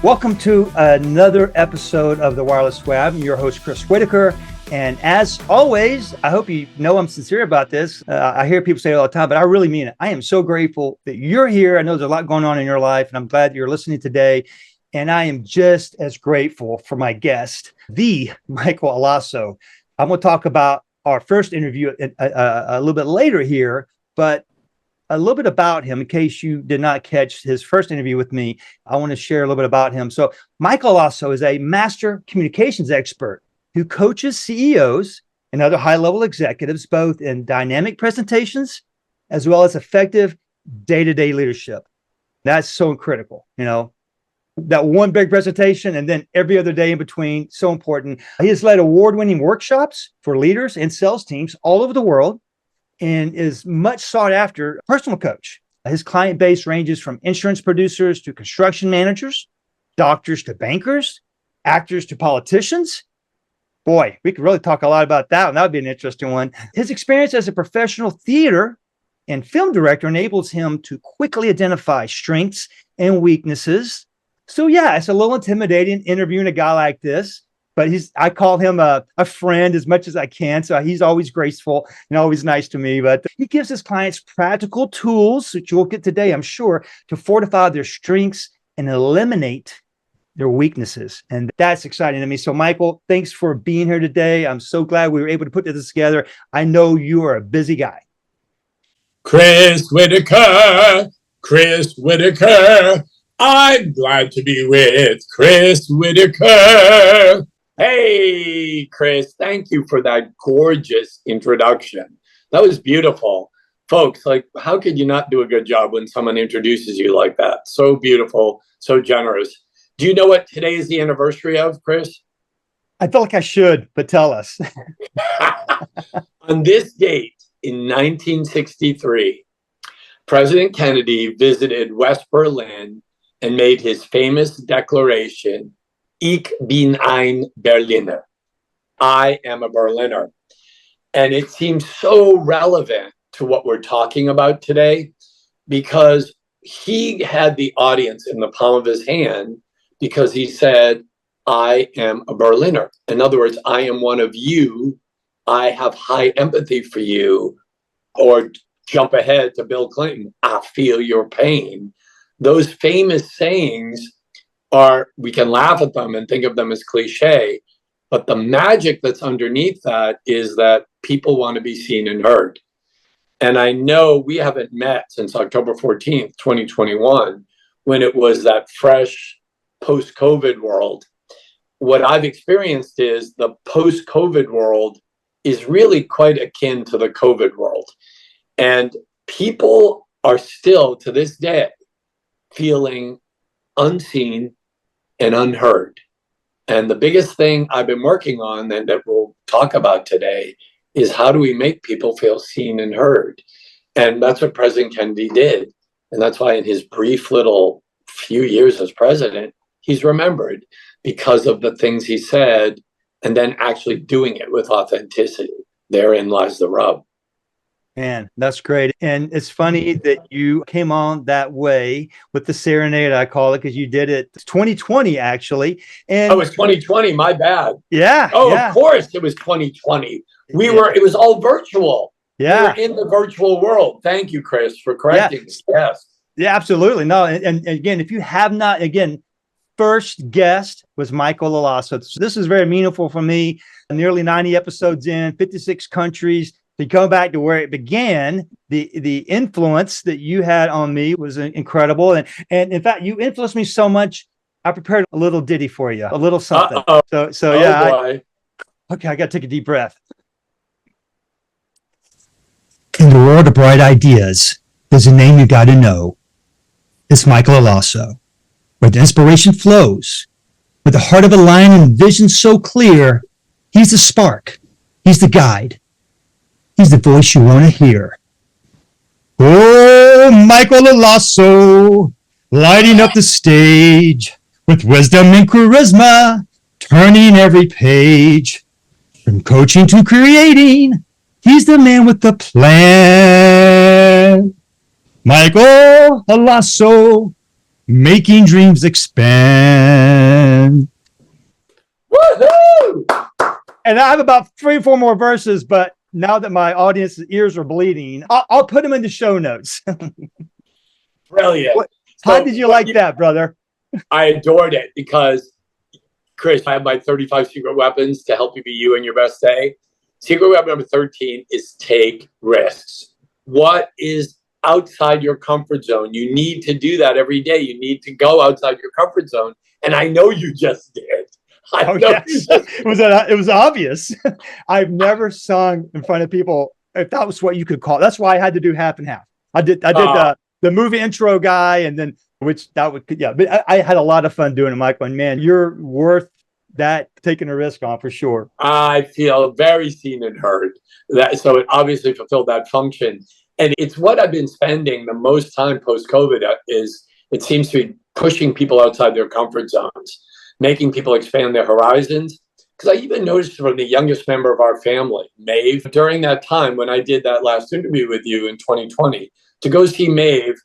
Welcome to another episode of The Wireless Way. I'm your host, Chris Whitaker. And as always, I hope you know I'm sincere about this. I hear people say it all the time, but I really mean it. I am so grateful that you're here. I know there's a lot going on in your life, and I'm glad you're listening today. And I am just as grateful for my guest, the Michael Allosso. I'm going to talk about our first interview a little bit later here, but a little bit about him in case you did not catch his first interview with me. I want to share a little bit about him. So Michael Allosso is a master communications expert who coaches CEOs and other high-level executives, both in dynamic presentations as well as effective day-to-day leadership. That's so critical, that one big presentation and then every other day in between, so important. He has led award-winning workshops for leaders and sales teams all over the world and is much sought after personal coach. His client base ranges from insurance producers to construction managers, doctors to bankers, actors to politicians. Boy, we could really talk a lot about that one. That would be an interesting one. His experience as a professional theater and film director enables him to quickly identify strengths and weaknesses. So yeah, it's a little intimidating interviewing a guy like this, but I call him a friend as much as I can. So he's always graceful and always nice to me, but he gives his clients practical tools, which you'll get today, I'm sure, to fortify their strengths and eliminate their weaknesses. And that's exciting to me. So Michael, thanks for being here today. I'm so glad we were able to put this together. I know you are a busy guy. Chris Whitaker. I'm glad to be with Chris Whitaker. Hey, Chris, thank you for that gorgeous introduction. That was beautiful. Folks, how could you not do a good job when someone introduces you like that? So beautiful, so generous. Do you know what today is the anniversary of, Chris? I feel like I should, but tell us. On this date in 1963, President Kennedy visited West Berlin and made his famous declaration, Ich bin ein Berliner. I am a Berliner. And it seems so relevant to what we're talking about today because he had the audience in the palm of his hand because he said, I am a Berliner. In other words, I am one of you. I have high empathy for you. Or jump ahead to Bill Clinton, I feel your pain. Those famous sayings we can laugh at them and think of them as cliche, but the magic that's underneath that is that people want to be seen and heard. And I know we haven't met since October 14th, 2021, when it was that fresh post-COVID world. What I've experienced is the post-COVID world is really quite akin to the COVID world. And people are still, to this day, feeling unseen and unheard. And the biggest thing I've been working on and that we'll talk about today is how do we make people feel seen and heard? And that's what President Kennedy did. And that's why in his brief little few years as president, he's remembered because of the things he said and then actually doing it with authenticity. Therein lies the rub. Man, that's great. And it's funny that you came on that way with the serenade, I call it, because you did it 2020, actually. And it was 2020, my bad. Yeah. Of course it was 2020. It was all virtual. Yeah. We were in the virtual world. Thank you, Chris, for correcting me. Yes. Yeah, absolutely. No, and again, if you have not, first guest was Michael Allosso. So this is very meaningful for me. Nearly 90 episodes in, 56 countries. To go back to where it began, the influence that you had on me was incredible. And in fact, you influenced me so much, I prepared a little ditty for you, a little something. Uh-oh. So yeah. I got to take a deep breath. In the world of bright ideas, there's a name you got to know. It's Michael Allosso. Where the inspiration flows, with the heart of a lion and vision so clear, he's the spark, he's the guide. He's the voice you want to hear. Oh, Michael Allosso, lighting up the stage with wisdom and charisma, turning every page. From coaching to creating, he's the man with the plan. Michael Allosso, Making dreams expand. Woohoo! And I have about 3 or 4 more verses, but now that my audience's ears are bleeding, I'll put them in the show notes. Brilliant. How did you like that, brother? I adored it because, Chris, I have my 35 secret weapons to help you be you in your best day. Secret weapon number 13 is take risks. What is outside your comfort zone? You need to do that every day. You need to go outside your comfort zone. And I know you just did. Yes. It was obvious. I've never sung in front of people, if that was what you could call. That's why I had to do half and half. I did the movie intro guy, and then but I had a lot of fun doing it, Michael. And man, you're worth that taking a risk on for sure. I feel very seen and heard. So it obviously fulfilled that function. And it's what I've been spending the most time post-COVID is it seems to be pushing people outside their comfort zones, making people expand their horizons. Because I even noticed from the youngest member of our family, Maeve, during that time when I did that last interview with you in 2020, to go see Maeve,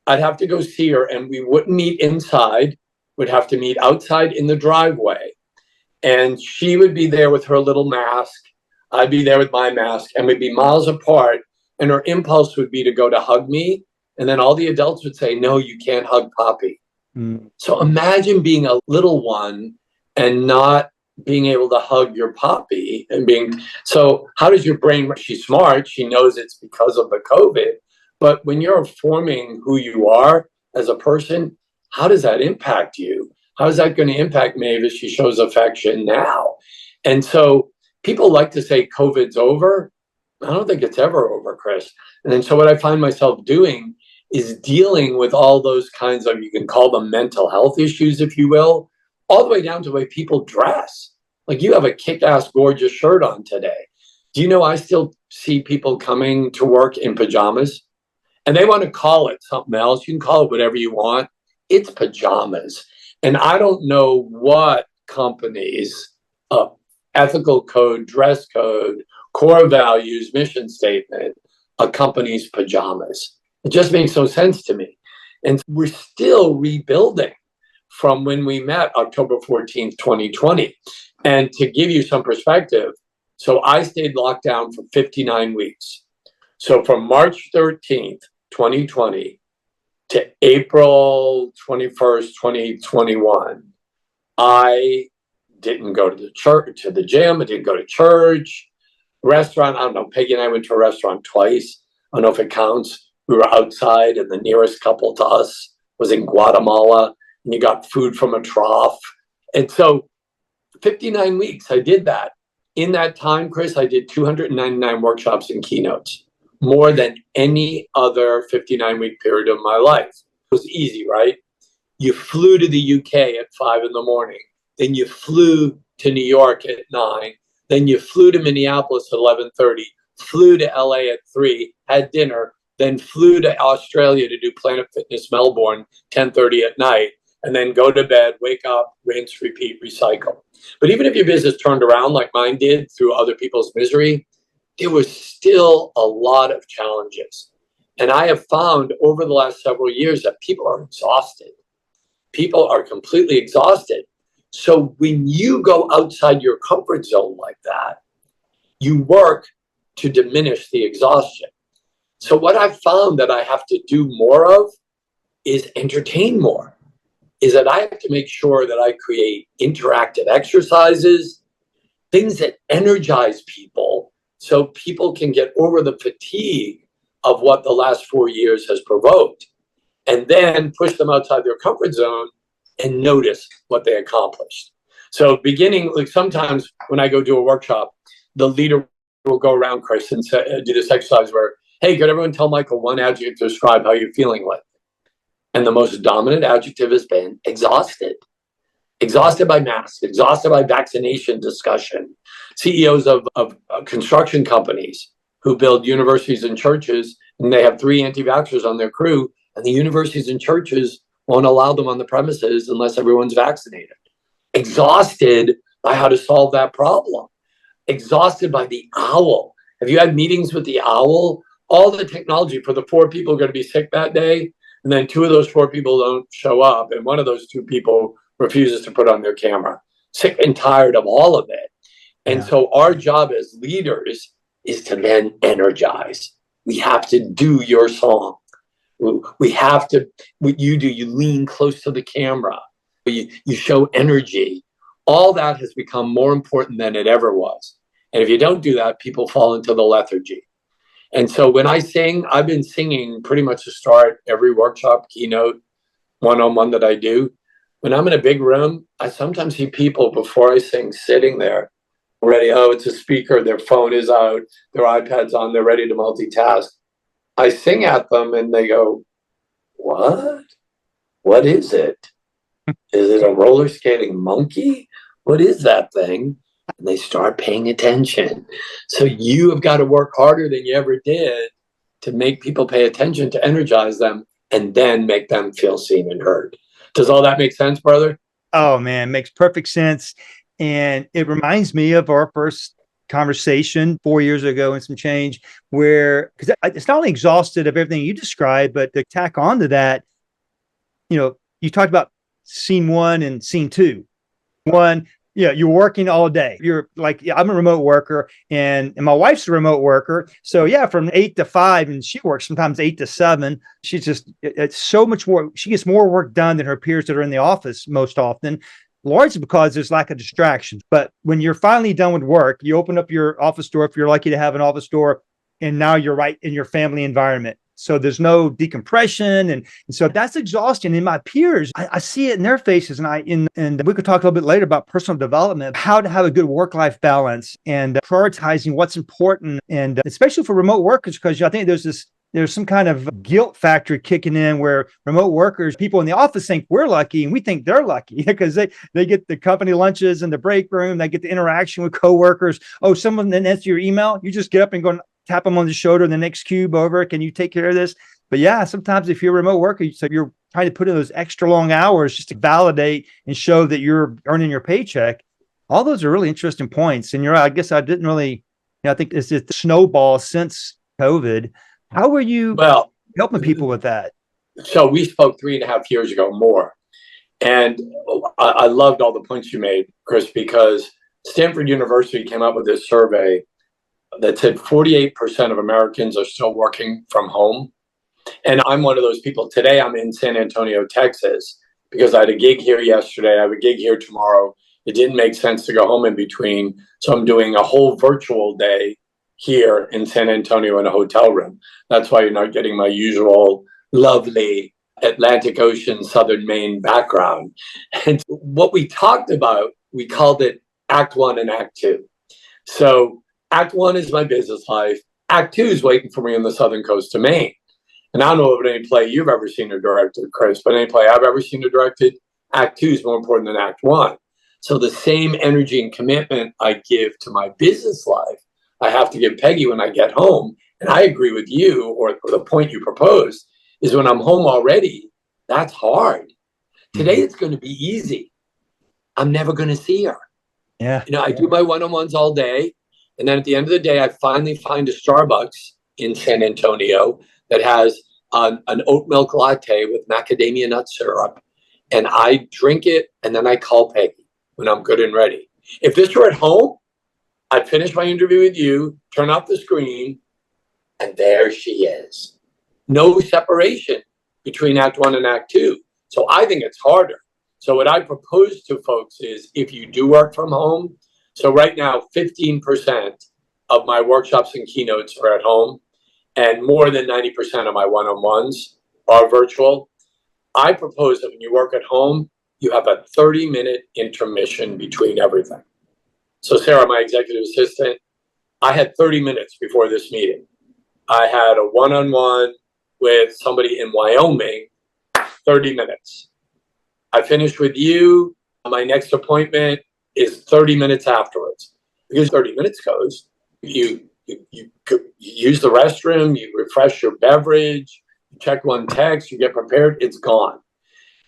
I'd have to go see her and we wouldn't meet inside, we'd have to meet outside in the driveway. And she would be there with her little mask. I'd be there with my mask, and we'd be miles apart. And her impulse would be to go to hug me. And then all the adults would say, no, you can't hug Poppy. So imagine being a little one and not being able to hug your Poppy so how does your brain, she's smart, she knows it's because of the COVID, but when you're forming who you are as a person, how does that impact you? How is that going to impact Maeve as she shows affection now? And so people like to say COVID's over. I don't think it's ever over, Chris. And then so what I find myself doing is dealing with all those kinds of, you can call them mental health issues, if you will, all the way down to the way people dress. Like you have a kick-ass gorgeous shirt on today. Do you know I still see people coming to work in pajamas? And they want to call it something else. You can call it whatever you want. It's pajamas. And I don't know what companies, ethical code, dress code, core values, mission statement, a company's pajamas. It just makes no sense to me. And we're still rebuilding from when we met October 14th, 2020. And to give you some perspective, so I stayed locked down for 59 weeks. So from March 13th, 2020 to April 21st, 2021, I didn't go to the church, to the gym. I didn't go to church, restaurant. I don't know. Peggy and I went to a restaurant twice. I don't know if it counts. We were outside, and the nearest couple to us was in Guatemala, and you got food from a trough. And so 59 weeks, I did that. In that time, Chris, I did 299 workshops and keynotes, more than any other 59-week period of my life. It was easy, right? You flew to the UK at 5 a.m. Then you flew to New York at 9. Then you flew to Minneapolis at 11:30, flew to LA at 3, had dinner, then flew to Australia to do Planet Fitness Melbourne, 10:30 at night, and then go to bed, wake up, rinse, repeat, recycle. But even if your business turned around like mine did through other people's misery, there was still a lot of challenges. And I have found over the last several years that people are exhausted. People are completely exhausted. So when you go outside your comfort zone like that, you work to diminish the exhaustion. So what I've found that I have to do more of is entertain more. Is that I have to make sure that I create interactive exercises, things that energize people so people can get over the fatigue of what the last 4 years has provoked, and then push them outside their comfort zone and notice what they accomplished. So beginning, like sometimes when I go do a workshop, the leader will go around, Chris, and do this exercise where, hey, could everyone tell Michael one adjective to describe how you're feeling like? And the most dominant adjective has been exhausted. Exhausted by masks, exhausted by vaccination discussion. CEOs of construction companies who build universities and churches, and they have 3 anti-vaxxers on their crew, and the universities and churches won't allow them on the premises unless everyone's vaccinated. Exhausted by how to solve that problem. Exhausted by the owl. Have you had meetings with the owl? All the technology for the 4 people who are going to be sick that day, And then 2 of those 4 people don't show up. And one of those 2 people refuses to put on their camera. Sick and tired of all of it. And so our job as leaders is to then energize. We have to do your song. We have to, what you do, you lean close to the camera. You show energy. All that has become more important than it ever was. And if you don't do that, people fall into the lethargy. And so when I sing, I've been singing pretty much to start every workshop, keynote, one-on-one that I do. When I'm in a big room, I sometimes see people before I sing sitting there ready. Oh, it's a speaker. Their phone is out. Their iPad's on. They're ready to multitask. I sing at them and they go, what? What is it? Is it a roller skating monkey? What is that thing? And they start paying attention. So you have got to work harder than you ever did to make people pay attention, to energize them, and then make them feel seen and heard. Does all that make sense, brother? Oh, man, makes perfect sense. And it reminds me of our first conversation 4 years ago and some change, where, because it's not only exhausted of everything you described, but to tack on to that, you talked about scene 1 and scene 2. 1, you're working all day. You're like, I'm a remote worker and my wife's a remote worker. So from 8 to 5, and she works sometimes 8 to 7. She's just, it's so much more. She gets more work done than her peers that are in the office most often. Largely because there's lack of distractions. But when you're finally done with work, you open up your office door, if you're lucky to have an office door, and now you're right in your family environment. So there's no decompression. And so that's exhausting. In my peers, I see it in their faces. And we could talk a little bit later about personal development, how to have a good work-life balance and prioritizing what's important. And especially for remote workers, because I think there's some kind of guilt factor kicking in where remote workers, people in the office think we're lucky and we think they're lucky because they get the company lunches in the break room. They get the interaction with coworkers. Oh, someone then answers your email. You just get up and go and tap them on the shoulder, the next cube over. Can you take care of this? But sometimes if you're a remote worker, you're trying to put in those extra long hours just to validate and show that you're earning your paycheck. All those are really interesting points. And I guess I didn't really, I think it's just the snowball since COVID. How were you helping people with that? So we spoke 3.5 years ago more. And I loved all the points you made, Chris, because Stanford University came up with this survey that said 48% of Americans are still working from home. And I'm one of those people. Today, I'm in San Antonio, Texas, because I had a gig here yesterday. I have a gig here tomorrow. It didn't make sense to go home in between. So I'm doing a whole virtual day here in San Antonio in a hotel room. That's why you're not getting my usual lovely Atlantic Ocean, Southern Maine background. And what we talked about, we called it Act 1 and Act 2. So Act 1 is my business life. Act 2 is waiting for me on the southern coast of Maine. And I don't know about any play you've ever seen or directed, Chris, but any play I've ever seen or directed, Act 2 is more important than Act 1. So the same energy and commitment I give to my business life, I have to give Peggy when I get home. And I agree with you, or the point you proposed, is when I'm home already, that's hard. Today, it's going to be easy. I'm never going to see her. Yeah. I do my one-on-ones all day. And then at the end of the day, I finally find a Starbucks in San Antonio that has an oat milk latte with macadamia nut syrup. And I drink it, and then I call Peggy when I'm good and ready. If this were at home, I'd finish my interview with you, turn off the screen, and there she is. No separation between Act 1 and Act 2. So I think it's harder. So what I propose to folks is if you do work from home, so right now, 15% of my workshops and keynotes are at home, and more than 90% of my one-on-ones are virtual. I propose that when you work at home, you have a 30-minute intermission between everything. So Sarah, my executive assistant, I had 30 minutes before this meeting. I had a one-on-one with somebody in Wyoming, 30 minutes. I finished with you. My next appointment is 30 minutes afterwards. Because 30 minutes goes, you use the restroom, you refresh your beverage, you check one text, you get prepared, it's gone.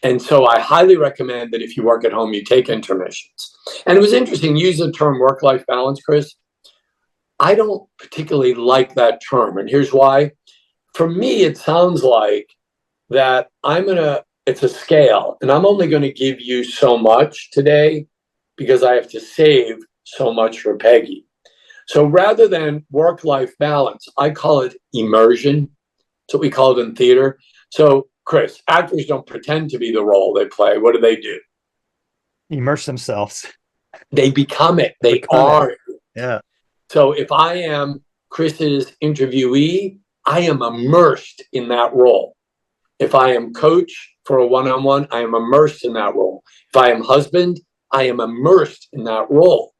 And so I highly recommend that if you work at home, you take intermissions. And it was interesting, you use the term work-life balance, Chris. I don't particularly like that term. And here's why. For me, it sounds like that it's a scale, and I'm only going to give you so much today because I have to save so much for Peggy. So rather than work-life balance, I call it immersion. That's what we call it in theater. So, Chris, actors don't pretend to be the role they play. What do? Immerse themselves. They become it. They are it. Yeah. So if I am Chris's interviewee, I am immersed in that role. If I am coach for a one-on-one, I am immersed in that role. If I am husband, I am immersed in that role.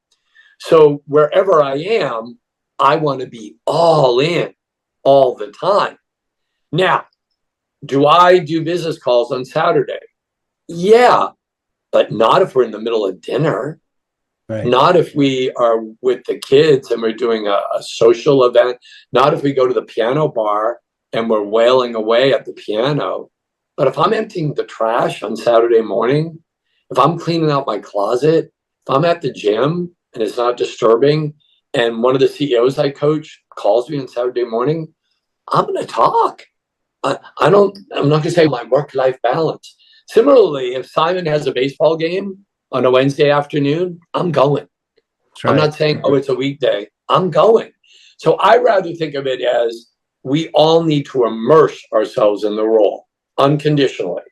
So wherever I am, I want to be all in all the time. Now, do I do business calls on Saturday? Yeah, but not if we're in the middle of dinner. Right. Not if we are with the kids and we're doing a social event. Not if we go to the piano bar and we're wailing away at the piano. But if I'm emptying the trash on Saturday morning, if I'm cleaning out my closet, if I'm at the gym and it's not disturbing, and one of the CEOs I coach calls me on Saturday morning, I'm going to talk. I'm not going to say my work-life balance. Similarly, if Simon has a baseball game on a Wednesday afternoon, I'm going. Right. I'm not saying, it's a weekday. I'm going. So I rather think of it as we all need to immerse ourselves in the role unconditionally.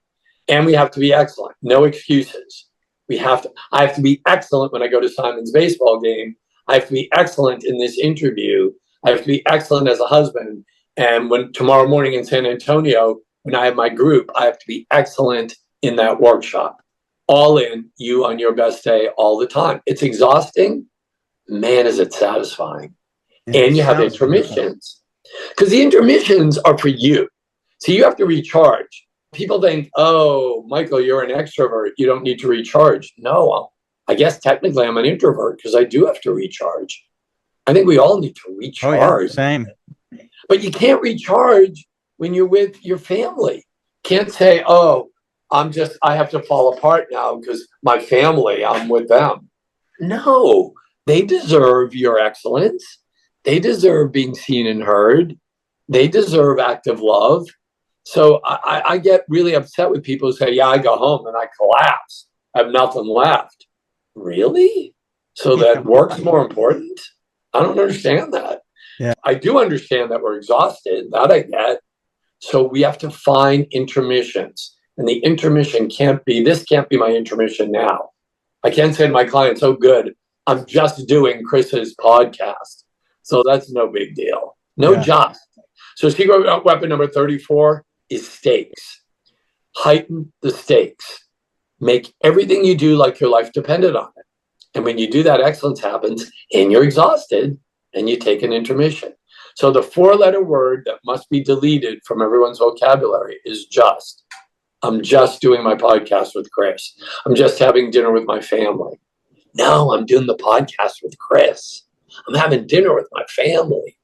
And we have to be excellent. No excuses. I have to be excellent when I go to Simon's baseball game. I have to be excellent in this interview. I have to be excellent as a husband. And when tomorrow morning in San Antonio, when I have my group, I have to be excellent in that workshop. All in, you on your best day all the time. It's exhausting. Man, is it satisfying. And you have intermissions. Because the intermissions are for you. So you have to recharge. People think, oh, Michael, you're an extrovert. You don't need to recharge. No, I guess technically I'm an introvert because I do have to recharge. I think we all need to recharge. Oh, yeah, same. But you can't recharge when you're with your family. Can't say, I have to fall apart now because my family, I'm with them. No, they deserve your excellence. They deserve being seen and heard. They deserve active love. So I get really upset with people who say, I go home and I collapse. I have nothing left. Really? So that work's more important? I don't understand that. Yeah. I do understand that we're exhausted. That I get. So we have to find intermissions. And the intermission can't be my intermission now. I can't say to my clients, good, I'm just doing Chris's podcast. So that's no big deal. Just. So secret weapon number 34 is stakes. Heighten the stakes. Make everything you do like your life depended on it. And when you do that, excellence happens and you're exhausted and you take an intermission. So the 4-letter word that must be deleted from everyone's vocabulary is just. I'm just doing my podcast with Chris. I'm just having dinner with my family. No, I'm doing the podcast with Chris. I'm having dinner with my family.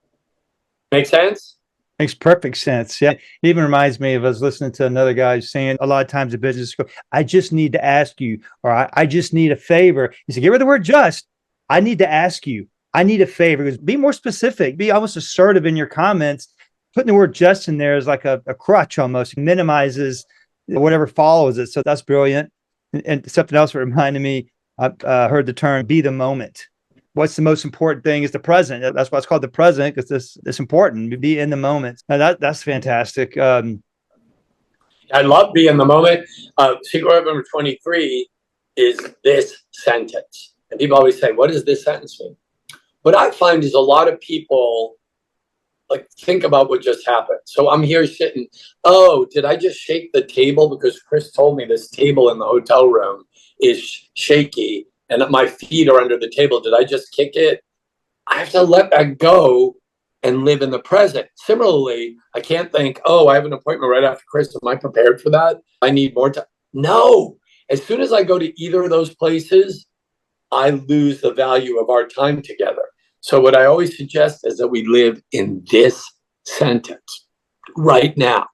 Make sense? Makes perfect sense. Yeah. It even reminds me of us listening to another guy saying a lot of times in business, I just need to ask you, or I just need a favor. He said, get rid of the word just. I need to ask you. I need a favor. Because be more specific. Be almost assertive in your comments. Putting the word just in there is like a crutch almost. It minimizes whatever follows it. So that's brilliant. And something else that reminded me, I heard the term be the moment. What's the most important thing is the present. That's why it's called the present, because it's important. Be in the moment. Now that's fantastic. I love being in the moment. Secret weapon number 23 is this sentence. And people always say, what does this sentence mean? What I find is a lot of people think about what just happened. So I'm here sitting. Did I just shake the table because Chris told me this table in the hotel room is shaky and that my feet are under the table? Did I just kick it? I have to let that go and live in the present. Similarly, I can't think, I have an appointment right after Chris. Am I prepared for that? I need more time. No. As soon as I go to either of those places, I lose the value of our time together. So what I always suggest is that we live in this sentence right now.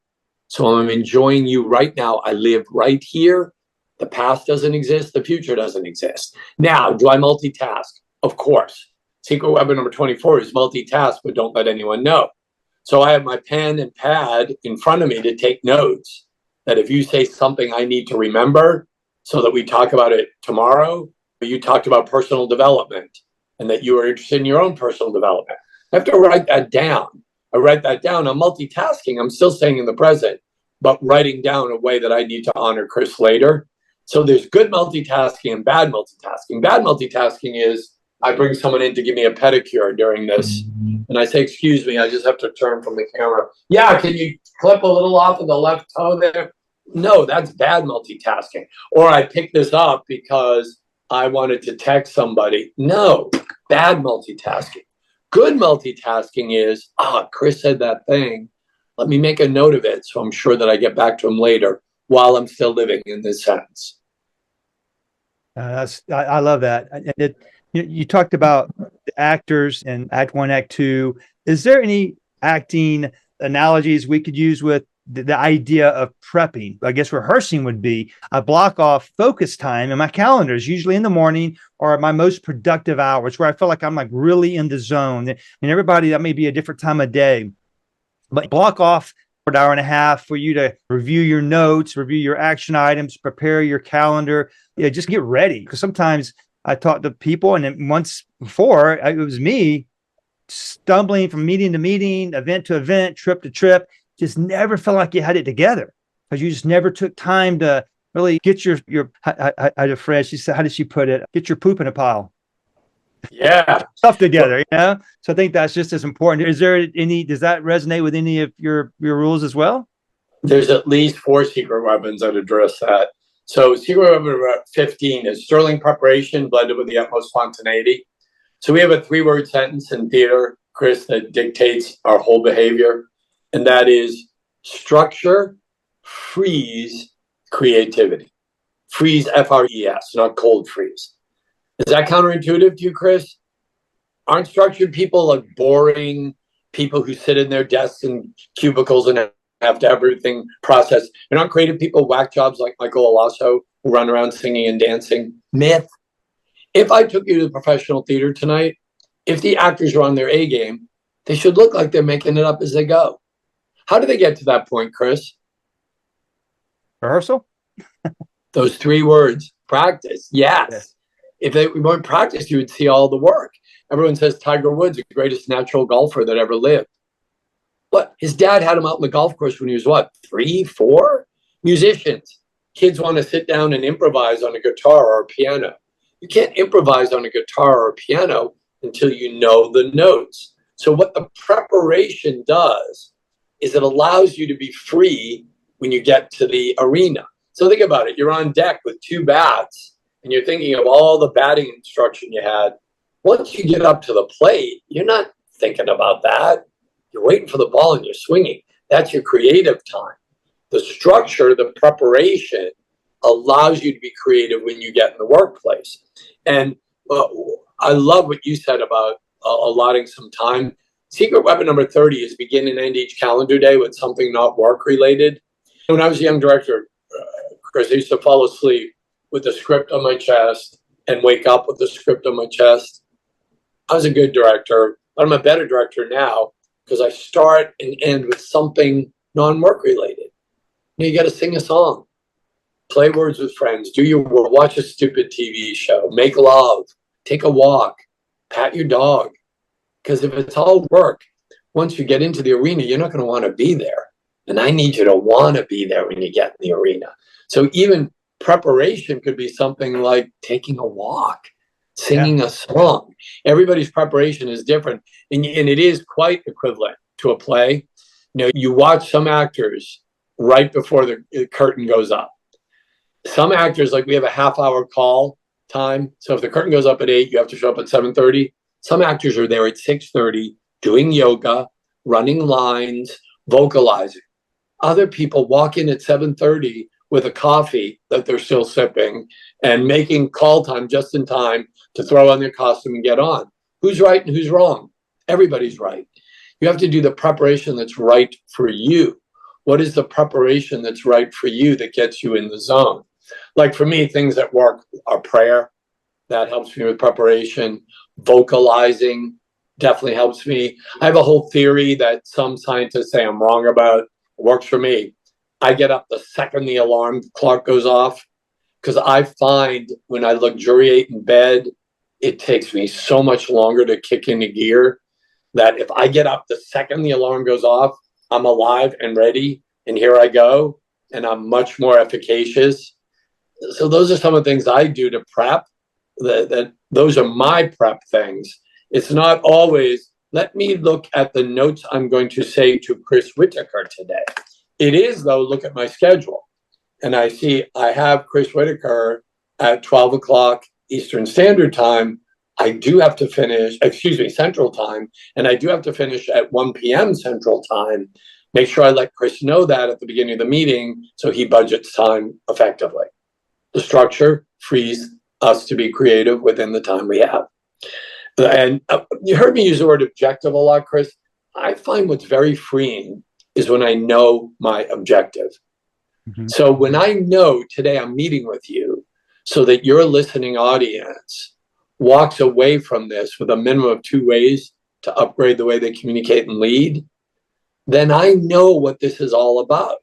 So I'm enjoying you right now. I live right here. The past doesn't exist. The future doesn't exist. Now, do I multitask? Of course. Secret weapon number 24 is multitask, but don't let anyone know. So I have my pen and pad in front of me to take notes. that if you say something I need to remember so that we talk about it tomorrow, you talked about personal development and that you are interested in your own personal development. I have to write that down. I write that down. I'm multitasking. I'm still staying in the present, but writing down a way that I need to honor Chris later. So there's good multitasking and bad multitasking. Bad multitasking is I bring someone in to give me a pedicure during this. And I say, excuse me, I just have to turn from the camera. Yeah, can you clip a little off of the left toe there? No, that's bad multitasking. Or I pick this up because I wanted to text somebody. No, bad multitasking. Good multitasking is, Chris said that thing. Let me make a note of it so I'm sure that I get back to him later while I'm still living in this sentence. I love that. And you talked about the actors in Act One, Act Two. Is there any acting analogies we could use with the idea of prepping? I guess rehearsing would be I block off focus time in my calendars, usually in the morning or my most productive hours where I feel like I'm like really in the zone. And everybody, that may be a different time of day, but block off an hour and a half for you to review your notes, review your action items, prepare your calendar. Just get ready. Because sometimes I talk to people, and then once before it was me stumbling from meeting to meeting, event to event, trip to trip, just never felt like you had it together because you just never took time to really get your I had a friend, she said, how did she put it? Get your poop in a pile. Yeah. Stuff together, So I think that's just as important. Does that resonate with any of your rules as well? There's at least 4 secret weapons that address that. So secret weapon 15 is sterling preparation blended with the utmost spontaneity. So we have a 3-word sentence in theater, Chris, that dictates our whole behavior. And that is structure, freeze, creativity. Freeze, F-R-E-S, not cold freeze. Is that counterintuitive to you, Chris? Aren't structured people like boring people who sit in their desks and cubicles and have to have everything processed? And aren't creative people whack jobs like Michael Allosso who run around singing and dancing? Myth. If I took you to the professional theater tonight, if the actors are on their A game, they should look like they're making it up as they go. How do they get to that point, Chris? Rehearsal? Those 3 words. Practice. Yes. If they weren't practiced, you would see all the work. Everyone says Tiger Woods, the greatest natural golfer that ever lived. What? His dad had him out on the golf course when he was what, 3, 4? Musicians. Kids want to sit down and improvise on a guitar or a piano. You can't improvise on a guitar or a piano until you know the notes. So what the preparation does is it allows you to be free when you get to the arena. So think about it. You're on deck with 2 bats. And you're thinking of all the batting instruction you had. Once you get up to the plate, you're not thinking about that. You're waiting for the ball and you're swinging. That's your creative time. The structure, the preparation allows you to be creative when you get in the workplace. And I love what you said about allotting some time. Secret weapon number 30 is begin and end each calendar day with something not work related. When I was a young director, Chris, I used to fall asleep with the script on my chest and wake up with the script on my chest. I was a good director, but I'm a better director now because I start and end with something non-work related. You got to sing a song, play words with friends, do your work, watch a stupid TV show, make love, take a walk, pat your dog. Because if it's all work, once you get into the arena, you're not going to want to be there. And I need you to want to be there when you get in the arena. So even preparation could be something like taking a walk, singing a song. Everybody's preparation is different. And it is quite equivalent to a play. You watch some actors right before the curtain goes up. Some actors, like we have a half-hour call time. So if the curtain goes up at 8, you have to show up at 7:30. Some actors are there at 6:30 doing yoga, running lines, vocalizing. Other people walk in at 7:30 with a coffee that they're still sipping and making call time just in time to throw on their costume and get on. Who's right and who's wrong? Everybody's right. You have to do the preparation that's right for you. What is the preparation that's right for you that gets you in the zone? Like for me, things that work are prayer. That helps me with preparation. Vocalizing definitely helps me. I have a whole theory that some scientists say I'm wrong about. It works for me. I get up the second the alarm clock goes off, because I find when I luxuriate in bed, it takes me so much longer to kick into gear, that if I get up the second the alarm goes off, I'm alive and ready, and here I go, and I'm much more efficacious. So those are some of the things I do to prep. Those are my prep things. It's not always, let me look at the notes I'm going to say to Chris Whitaker today. It is, though, look at my schedule. And I see I have Chris Whitaker at 12 o'clock Eastern Standard Time. I do have to finish, Central Time, and I do have to finish at 1 p.m. Central Time. Make sure I let Chris know that at the beginning of the meeting so he budgets time effectively. The structure frees us to be creative within the time we have. And you heard me use the word objective a lot, Chris. I find what's very freeing is when I know my objective. Mm-hmm. So when I know today I'm meeting with you so that your listening audience walks away from this with a minimum of 2 ways to upgrade the way they communicate and lead, then I know what this is all about.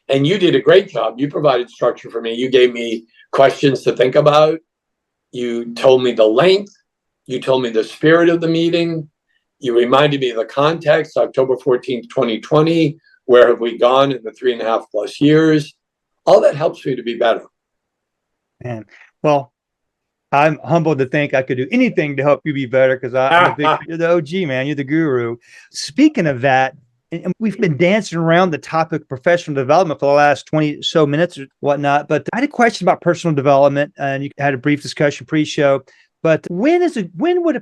And you did a great job. You provided structure for me. You gave me questions to think about. You told me the length. You told me the spirit of the meeting. You reminded me of the context, October 14th, 2020. Where have we gone in the 3.5+ years? All that helps me to be better. Man, well, I'm humbled to think I could do anything to help you be better, because you're the OG, man. You're the guru. Speaking of that, and we've been dancing around the topic of professional development for the last 20 so minutes or whatnot, but I had a question about personal development, and you had a brief discussion pre-show. But when would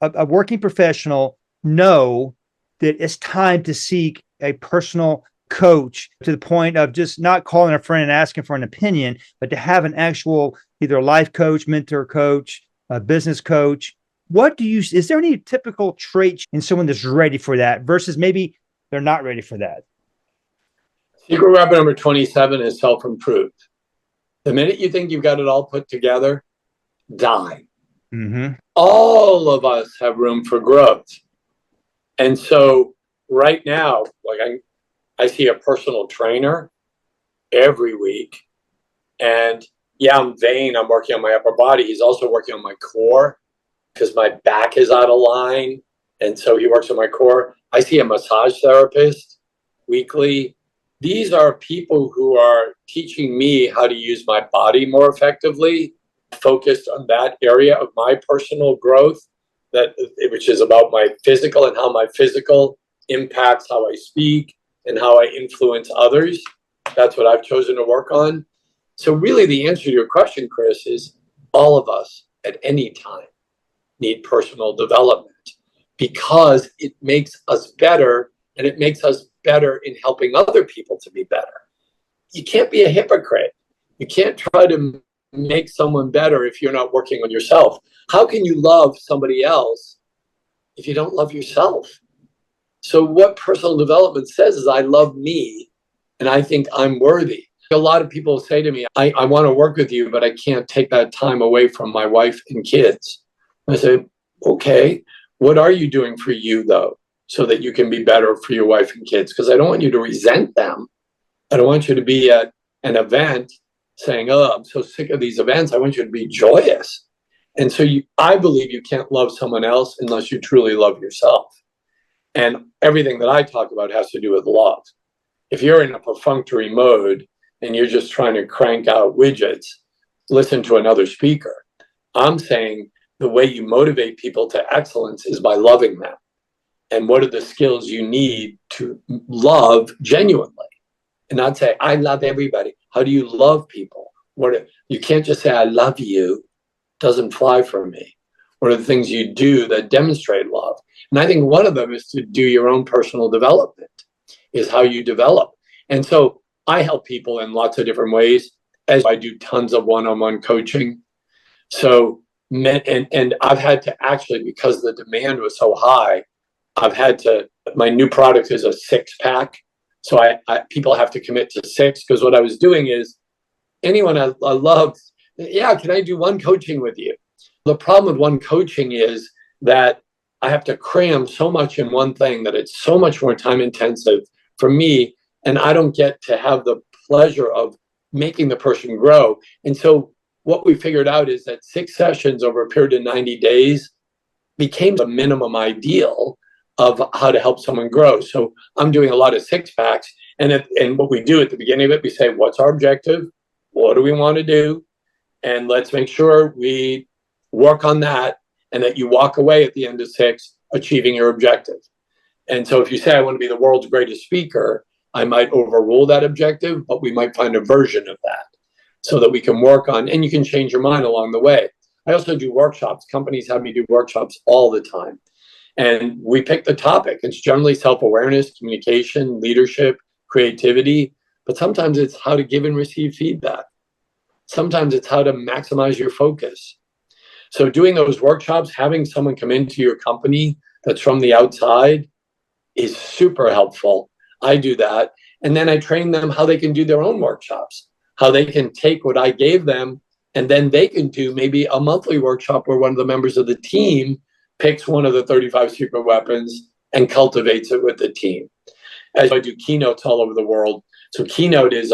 a working professional know that it's time to seek a personal coach, to the point of just not calling a friend and asking for an opinion, but to have an actual either life coach, mentor coach, a business coach? Is there any typical traits in someone that's ready for that versus maybe they're not ready for that? Secret weapon number 27 is self-improve. The minute you think you've got it all put together, die. Mm-hmm. All of us have room for growth. And so right now, like I see a personal trainer every week. And yeah, I'm vain. I'm working on my upper body. He's also working on my core because my back is out of line. And so he works on my core. I see a massage therapist weekly. These are people who are teaching me how to use my body more effectively, focused on that area of my personal growth, which is about my physical and how my physical impacts how I speak and how I influence others. That's what I've chosen to work on. So really the answer to your question, Chris, is all of us at any time need personal development because it makes us better, and it makes us better in helping other people to be better. You can't be a hypocrite. You can't try to make someone better if you're not working on yourself. How can you love somebody else if you don't love yourself? So what personal development says is I love me and I think I'm worthy. A lot of people say to me, I want to work with you, but I can't take that time away from my wife and kids. I say, okay, what are you doing for you though, so that you can be better for your wife and kids? Because I don't want you to resent them. I don't want you to be at an event saying, oh, I'm so sick of these events. I want you to be joyous. And so I believe you can't love someone else unless you truly love yourself. And everything that I talk about has to do with love. If you're in a perfunctory mode and you're just trying to crank out widgets, listen to another speaker. I'm saying the way you motivate people to excellence is by loving them. And what are the skills you need to love genuinely? And not say, I love everybody. How do you love people? You can't just say, I love you. Doesn't fly for me. What are the things you do that demonstrate love? And I think one of them is to do your own personal development, is how you develop. And so I help people in lots of different ways, as I do tons of one-on-one coaching. So, and I've had to actually, because the demand was so high, my new product is a 6-pack. So people have to commit to 6, because what I was doing is anyone I love, yeah, can I do one coaching with you? The problem with one coaching is that I have to cram so much in one thing that it's so much more time intensive for me. and I don't get to have the pleasure of making the person grow. And so what we figured out is that 6 sessions over a period of 90 days became the minimum ideal of how to help someone grow. So I'm doing a lot of 6-packs. And what we do at the beginning of it, we say, what's our objective? What do we want to do? And let's make sure we work on that, and that you walk away at the end of 6 achieving your objective. And so if you say, I want to be the world's greatest speaker, I might overrule that objective, but we might find a version of that so that we can work on, and you can change your mind along the way. I also do workshops. Companies have me do workshops all the time. And we pick the topic. It's generally self-awareness, communication, leadership, creativity, but sometimes it's how to give and receive feedback. Sometimes it's how to maximize your focus. So doing those workshops, having someone come into your company that's from the outside is super helpful. I do that. And then I train them how they can do their own workshops, how they can take what I gave them, and then they can do maybe a monthly workshop where one of the members of the team picks one of the 35 secret weapons and cultivates it with the team. As I do keynotes all over the world. So keynote is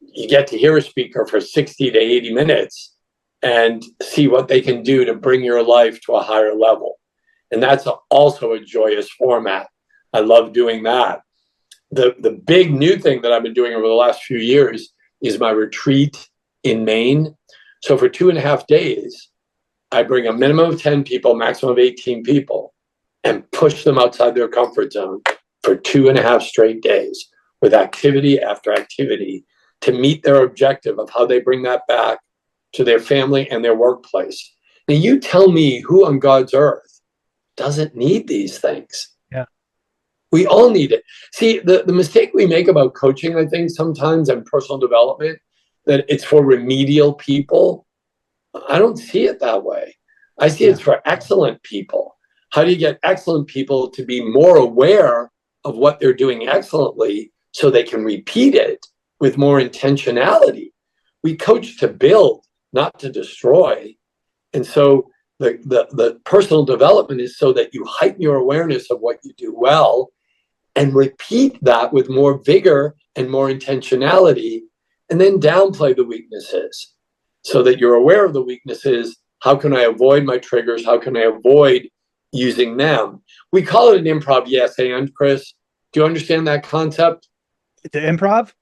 you get to hear a speaker for 60 to 80 minutes and see what they can do to bring your life to a higher level. And that's also a joyous format. I love doing that. The big new thing that I've been doing over the last few years is my retreat in Maine. So for 2.5 days, I bring a minimum of 10 people, maximum of 18 people, and push them outside their comfort zone for 2.5 straight days with activity after activity to meet their objective of how they bring that back to their family and their workplace. Now, you tell me who on God's earth doesn't need these things. Yeah. We all need it. See, the mistake we make about coaching, I think, sometimes, and personal development, that it's for remedial people. I don't see it that way. I see it's for excellent people. How do you get excellent people to be more aware of what they're doing excellently so they can repeat it with more intentionality? We coach to build, not to destroy. And so the personal development is so that you heighten your awareness of what you do well and repeat that with more vigor and more intentionality, and then downplay the weaknesses so that you're aware of the weaknesses. How can I avoid my triggers? How can I avoid using them? We call it an improv yes and, Chris. Do you understand that concept? The improv?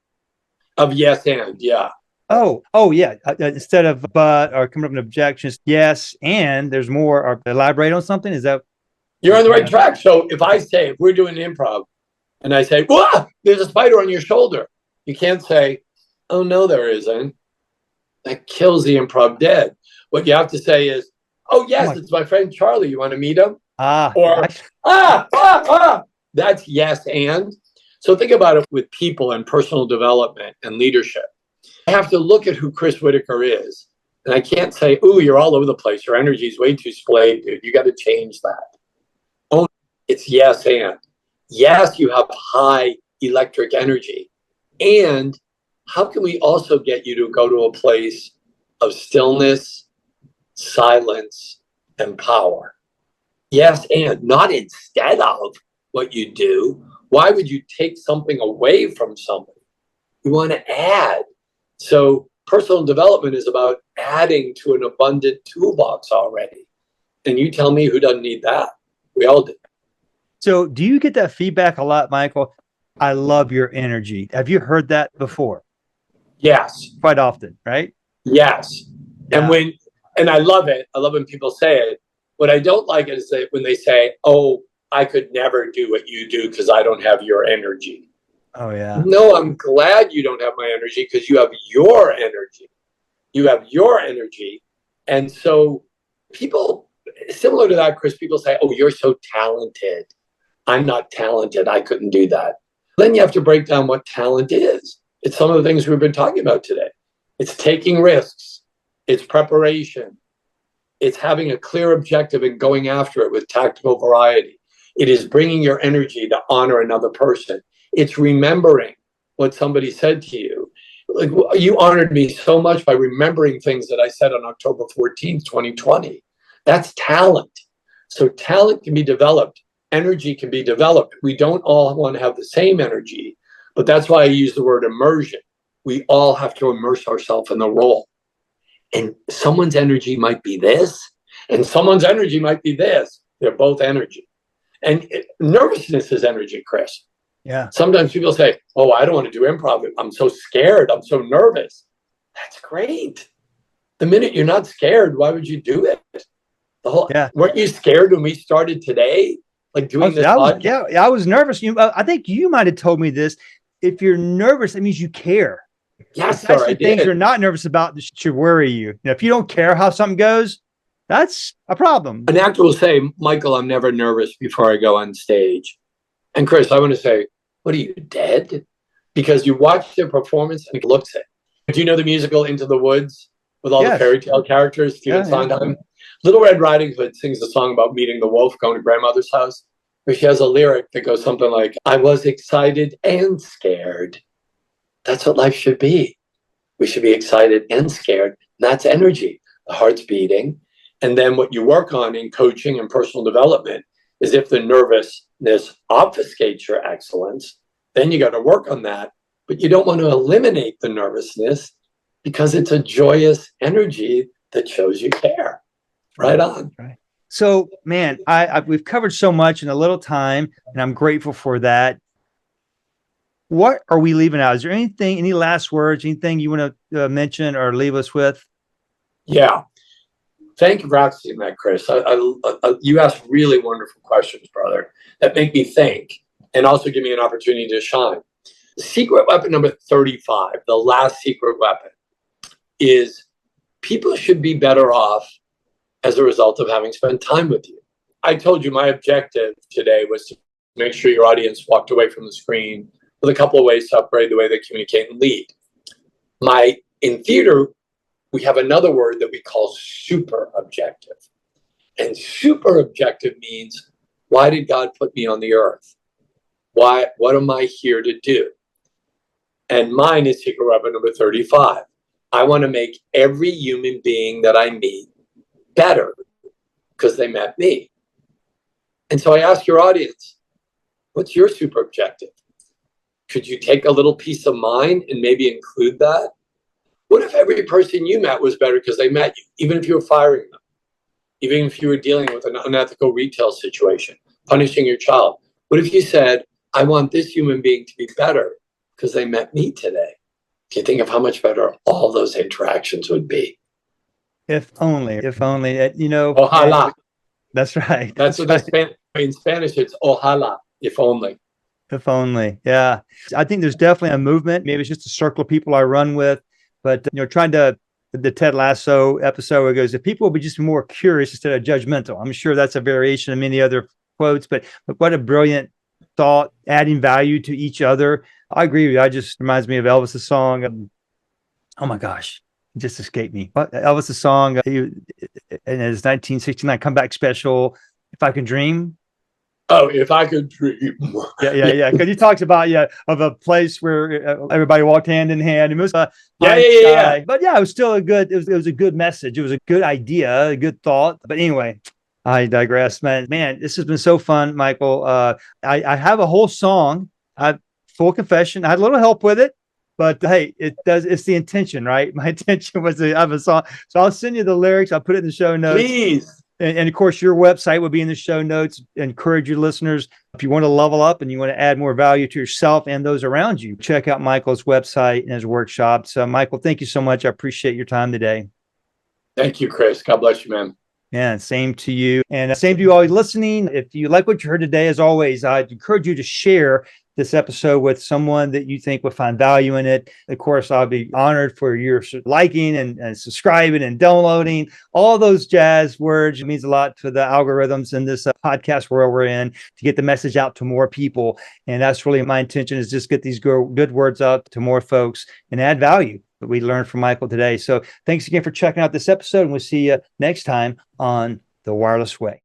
Of yes and, yeah. Oh, yeah. Instead of but or coming up with objections, yes, and there's more, or elaborate on something. Is that? You're on the right track. So if we're doing improv and I say, whoa, there's a spider on your shoulder, you can't say, oh, no, there isn't. That kills the improv dead. What you have to say is, oh, yes, it's my friend Charlie. You want to meet him? That's yes and. So think about it with people and personal development and leadership. I have to look at who Chris Whitaker is. And I can't say, ooh, you're all over the place. Your energy is way too splayed, dude. You got to change that. Oh, it's yes and. Yes, you have high electric energy. And how can we also get you to go to a place of stillness, silence, and power? Yes, and not instead of what you do. Why would you take something away from somebody? You want to add. So personal development is about adding to an abundant toolbox already. And you tell me who doesn't need that. We all do. So do you get that feedback a lot, Michael? I love your energy. Have you heard that before? Yes. Quite often, right? Yes. Yeah. And I love it. I love when people say it. What I don't like is that when they say, oh, I could never do what you do because I don't have your energy. Oh, yeah. No, I'm glad you don't have my energy because you have your energy. You have your energy. And so people, similar to that, Chris, people say, oh, you're so talented. I'm not talented. I couldn't do that. Then you have to break down what talent is. It's some of the things we've been talking about today. It's taking risks. It's preparation. It's having a clear objective and going after it with tactical variety. It is bringing your energy to honor another person. It's remembering what somebody said to you. Like, you honored me so much by remembering things that I said on October 14th, 2020. That's talent. So talent can be developed. Energy can be developed. We don't all want to have the same energy, But that's why I use the word immersion. We all have to immerse ourselves in the role. And someone's energy might be this, and someone's energy might be this. They're both energy. And nervousness is energy, Chris. Yeah. Sometimes people say, oh, I don't want to do improv. I'm so scared. I'm so nervous. That's great. The minute you're not scared, why would you do it? Weren't you scared when we started today? Like doing this podcast? I was nervous. I think you might have told me this. If you're nervous, that means you care. Yes, sir, I did. Things you're not nervous about that should worry you. If you don't care how something goes, that's a problem. An actor will say, Michael, I'm never nervous before I go on stage. And Chris, I want to say, what are you, dead? Because you watch their performance and it looks it. Do you know the musical Into the Woods with all the fairy tale characters? Stephen Sondheim? Little Red Riding Hood sings a song about meeting the wolf going to grandmother's house, where she has a lyric that goes something like, I was excited and scared. That's what life should be. We should be excited and scared. And that's energy. The heart's beating. And then what you work on in coaching and personal development is if the nervousness obfuscates your excellence, then you got to work on that. But you don't want to eliminate the nervousness because it's a joyous energy that shows you care. Right on. Right. So, man, we've covered so much in a little time, and I'm grateful for that. What are we leaving out? Is there anything, any last words, anything you want to mention or leave us with? Yeah. Thank you for asking that, Chris. You asked really wonderful questions, brother, that make me think and also give me an opportunity to shine. Secret weapon number 35, the last secret weapon, is people should be better off as a result of having spent time with you. I told you my objective today was to make sure your audience walked away from the screen with a couple of ways to upgrade the way they communicate and lead. In theater, we have another word that we call super objective. And super objective means, why did God put me on the earth? What am I here to do? And mine is secret weapon number 35. I want to make every human being that I meet better because they met me. And so I ask your audience, what's your super objective? Could you take a little piece of mine and maybe include that? What if every person you met was better because they met you, even if you were firing them, even if you were dealing with an unethical retail situation, punishing your child? What if you said, I want this human being to be better because they met me today? Do you think of how much better all those interactions would be? If only, Ojalá. That's right. That's what in Spanish, it's ojalá, if only. If only. Yeah. I think there's definitely a movement. Maybe it's just a circle of people I run with, but, trying to, the Ted Lasso episode where it goes, if people would be just more curious instead of judgmental. I'm sure that's a variation of many other quotes, but what a brilliant thought, adding value to each other. I agree with you. It just reminds me of Elvis's song. Oh my gosh. Just escaped me. But Elvis's song in his 1969 comeback special, If I Can Dream. Oh, if I could dream. Yeah. Because he talks about of a place where everybody walked hand in hand. It was yeah. But it was still it was a good message. It was a good idea, a good thought. But anyway, I digress, man. This has been so fun, Michael. I have a whole song. Full confession, I had a little help with it. But hey, it's the intention, right? My intention was to have a song. So I'll send you the lyrics. I'll put it in the show notes. Please. And of course, your website will be in the show notes. Encourage your listeners, if you want to level up and you want to add more value to yourself and those around you, check out Michael's website and his workshops. Michael, thank you so much. I appreciate your time today. Thank you, Chris. God bless you, man. Yeah, same to you. And same to you all listening. If you like what you heard today, as always, I'd encourage you to share this episode with someone that you think will find value in it. Of course, I'll be honored for your liking and subscribing and downloading, all those jazz words. It means a lot to the algorithms in this podcast world we're in to get the message out to more people. And that's really my intention, is just get these good words out to more folks and add value that we learned from Michael today. So thanks again for checking out this episode, and we'll see you next time on The Wireless Way.